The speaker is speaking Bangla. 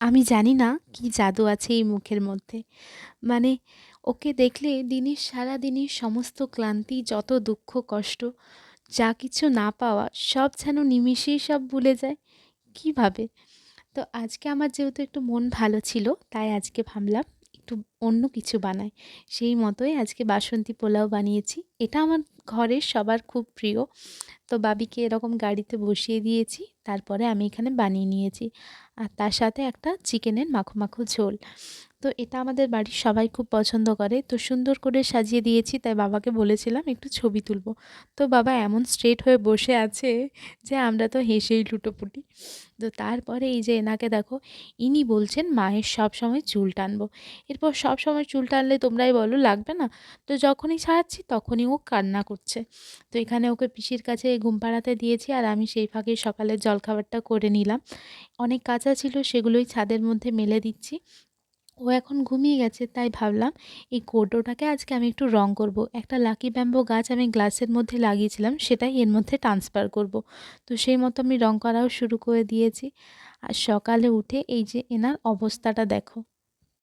আমি জানি না কি জাদু আছে এই মুখের মধ্যে। মানে ওকে দেখলে দিনের সারাদিনের সমস্ত ক্লান্তি, যত দুঃখ কষ্ট, যা কিছু না পাওয়া সব যেন নিমিষেই সব ভুলে যায়। কিভাবে? তো আজকে আমার যেহেতু একটু মন ভালো ছিল, তাই আজকে ভাবলাম একটু অন্য কিছু বানাই। সেই মতোই আজকে বাসন্তী পোলাও বানিয়েছি। এটা আমার ঘরের সবার খুব প্রিয়। তো বাবিকে এরকম গাড়িতে বসিয়ে দিয়েছি, তারপরে আমি এখানে বানিয়ে নিয়েছি। আর তার সাথে একটা চিকেনের মাখো মাখো ঝোল। তো এটা আমাদের বাড়ির সবাই খুব পছন্দ করে, তো সুন্দর করে সাজিয়ে দিয়েছি, তাই বাবাকে বলেছিলাম একটু ছবি তুলবো। তো বাবা এমন স্ট্রেট হয়ে বসে আছে যে আমরা তো হেসেই লুটোপুটি। তো তারপরে এই যে এনাকে দেখো, ইনি বলছেন মায়ের সব সময় চুল টানবো। এরপর সব সময় চুল টানলে তোমরাই বলো লাগবে না? তো যখনই ছাড়াচ্ছি তখনই ও কান্না করছে। তো এখানে ওকে পিসির কাছে ঘুম পাড়াতে দিয়েছি, আর আমি সেই ফাঁকে সকালের জলখাবারটা করে নিলাম। অনেক কাঁচা ছিল, সেগুলোই ছাদের মধ্যে মেলে দিচ্ছি। ও এখন ঘুমিয়ে গেছে, তাই ভাবলাম এই কৌটোটাকে আজকে আমি একটু রং করব। একটা লাকি ব্যাম্বো গাছ আমি গ্লাসের মধ্যে লাগিয়েছিলাম, সেটাই এর মধ্যে ট্রান্সফার করব। তো সেই মতো আমি রং করাও শুরু করে দিয়েছি। আর সকালে উঠে এই যে এনার অবস্থাটা দেখো।